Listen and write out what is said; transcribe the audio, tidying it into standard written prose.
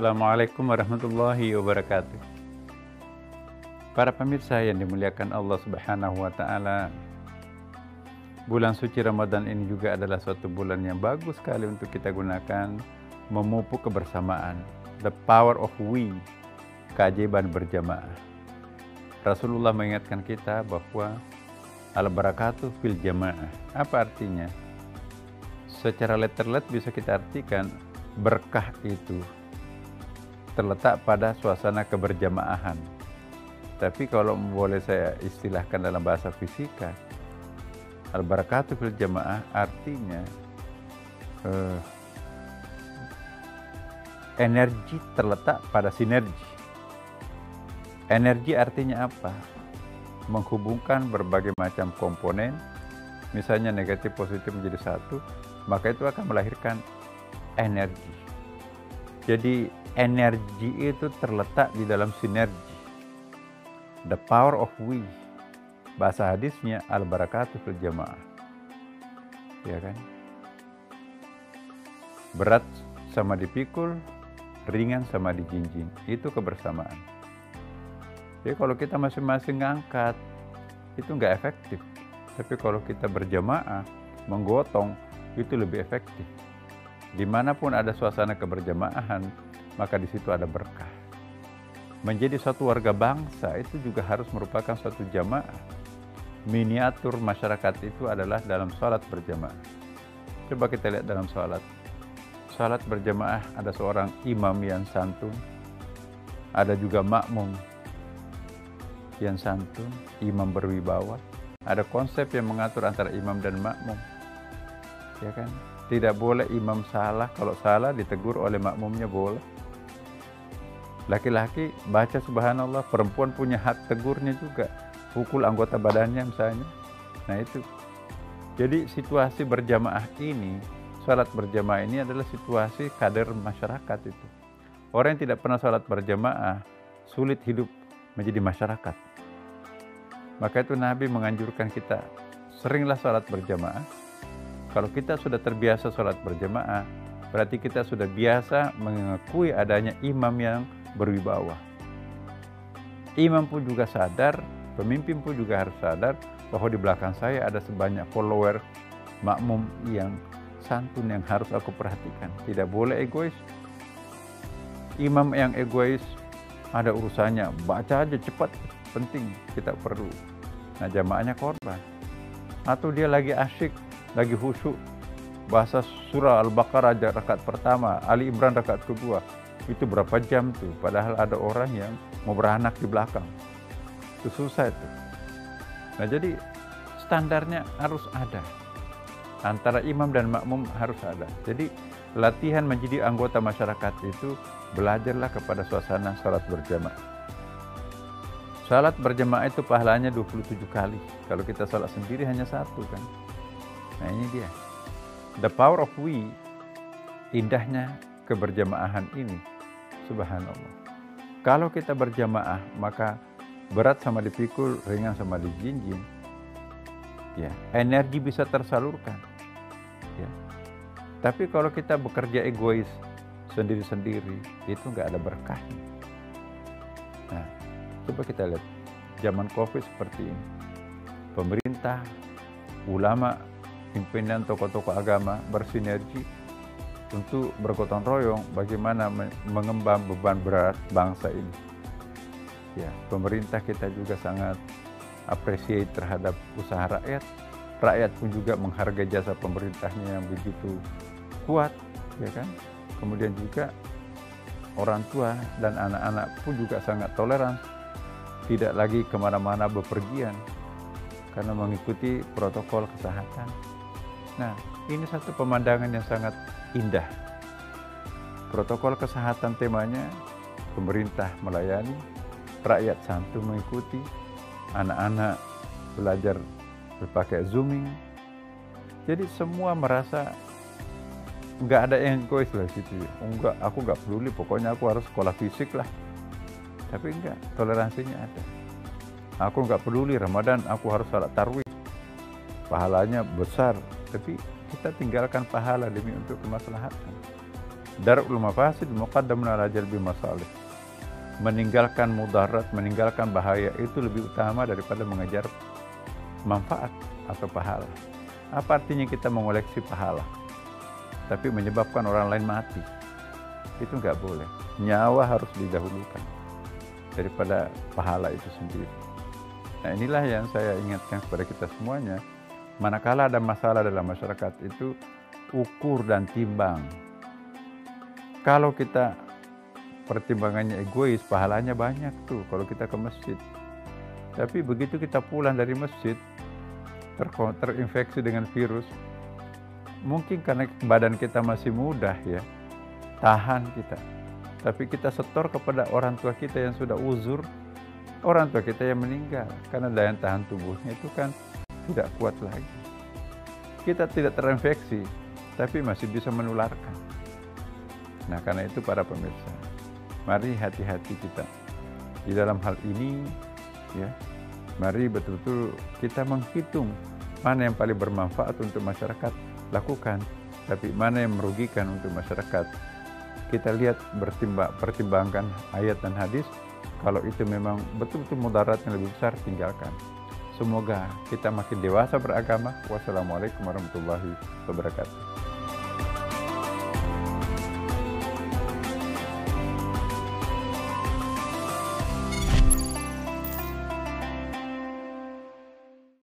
Assalamualaikum warahmatullahi wabarakatuh. Para pemirsa yang dimuliakan Allah Subhanahu wa taala. Bulan suci Ramadan ini juga adalah suatu bulan yang bagus sekali untuk kita gunakan memupuk kebersamaan. The power of we, keajaiban berjamaah. Rasulullah mengingatkan kita bahwa al-barakatuh fil jamaah. Apa artinya? Secara letterlet bisa kita artikan berkah itu terletak pada suasana keberjamaahan. Tapi kalau boleh saya istilahkan dalam bahasa fisika, al-barakatuh fil jamaah artinya energi terletak pada sinergi. Energi artinya apa? Menghubungkan berbagai macam komponen, misalnya negatif positif menjadi satu, maka itu akan melahirkan energi. Jadi energi itu terletak di dalam sinergi. The power of we. Bahasa hadisnya al-barakatuh fil jamaah. Ya kan? Berat sama dipikul, ringan sama dijinjing. Itu kebersamaan. Jadi kalau kita masing-masing ngangkat, itu nggak efektif. Tapi kalau kita berjamaah, menggotong, itu lebih efektif. Dimanapun ada suasana keberjamaahan, maka di situ ada berkah. Menjadi satu warga bangsa itu juga harus merupakan suatu jamaah. Miniatur masyarakat itu adalah dalam sholat berjamaah. Coba kita lihat dalam sholat. Sholat berjamaah ada seorang imam yang santun, ada juga makmum yang santun, imam berwibawa. Ada konsep yang mengatur antara imam dan makmum. Ya kan? Tidak boleh imam salah, kalau salah ditegur oleh makmumnya boleh. Laki-laki baca subhanallah, perempuan punya hak tegurnya juga. Pukul anggota badannya misalnya. Nah itu. Jadi situasi berjamaah ini, salat berjamaah ini adalah situasi kader masyarakat itu. Orang yang tidak pernah salat berjamaah, sulit hidup menjadi masyarakat. Maka itu Nabi menganjurkan kita, seringlah salat berjamaah. Kalau kita sudah terbiasa salat berjamaah, berarti kita sudah biasa mengakui adanya imam yang berwibawa. Imam pun juga sadar, pemimpin pun juga harus sadar bahwa di belakang saya ada sebanyak follower makmum yang santun yang harus aku perhatikan. Tidak boleh egois. Imam yang egois ada urusannya, baca aja cepat, penting, kita perlu. Nah jamaahnya korban. Atau dia lagi asyik, lagi khusyuk, bahasa surah Al-Baqarah rakaat pertama, Ali Imran rakaat kedua. Itu berapa jam tuh, padahal ada orang yang mau beranak di belakang. Itu susah itu. Nah jadi standarnya harus ada. Antara imam dan makmum harus ada. Jadi latihan menjadi anggota masyarakat itu, belajarlah kepada suasana salat berjamaah. Salat berjamaah itu pahalanya 27 kali. Kalau kita salat sendiri hanya satu kan. Nah ini dia. The power of we, indahnya keberjamaahan ini. Subhanallah. Kalau kita berjamaah, maka berat sama dipikul, ringan sama dijinjing. Ya, energi bisa tersalurkan. Ya. Tapi kalau kita bekerja egois sendiri-sendiri, itu nggak ada berkahnya. Nah, coba kita lihat zaman COVID seperti ini. Pemerintah, ulama, pimpinan tokoh-tokoh agama bersinergi untuk bergotong royong bagaimana mengemban beban berat bangsa ini. Ya, pemerintah kita juga sangat appreciate terhadap usaha rakyat. Rakyat pun juga menghargai jasa pemerintahnya yang begitu kuat, ya kan? Kemudian juga orang tua dan anak-anak pun juga sangat toleran, tidak lagi kemana-mana bepergian karena mengikuti protokol kesehatan. Nah, ini satu pemandangan yang sangat indah. Protokol kesehatan temanya, pemerintah melayani, rakyat santun mengikuti, anak-anak belajar berpakai zooming. Jadi semua merasa nggak ada yang egois lah situ. Enggak, aku nggak peduli, pokoknya aku harus sekolah fisik lah. Tapi enggak, toleransinya ada. Aku nggak peduli Ramadan, aku harus salat tarawih. Pahalanya besar, tapi kita tinggalkan pahala demi untuk kemaslahatan. Darul mafasid muqaddamun ala jalbi masalih. Meninggalkan mudarat, meninggalkan bahaya itu lebih utama daripada mengejar manfaat atau pahala. Apa artinya kita mengoleksi pahala tapi menyebabkan orang lain mati? Itu nggak boleh. Nyawa harus didahulukan daripada pahala itu sendiri. Nah, inilah yang saya ingatkan kepada kita semuanya. Manakala ada masalah dalam masyarakat itu, ukur dan timbang. Kalau kita pertimbangannya egois, pahalanya banyak tuh kalau kita ke masjid. Tapi begitu kita pulang dari masjid, terinfeksi dengan virus, mungkin karena badan kita masih mudah ya, tahan kita. Tapi kita setor kepada orang tua kita yang sudah uzur, orang tua kita yang meninggal, karena daya tahan tubuhnya itu kan tidak kuat lagi. Kita tidak terinfeksi, tapi masih bisa menularkan. Nah, karena itu para pemirsa, mari hati-hati kita di dalam hal ini ya. Mari betul-betul kita menghitung mana yang paling bermanfaat untuk masyarakat, lakukan. Tapi mana yang merugikan untuk masyarakat, kita lihat, pertimbangkan ayat dan hadis. Kalau itu memang betul-betul mudarat yang lebih besar, tinggalkan. Semoga kita makin dewasa beragama. Wassalamualaikum warahmatullahi wabarakatuh.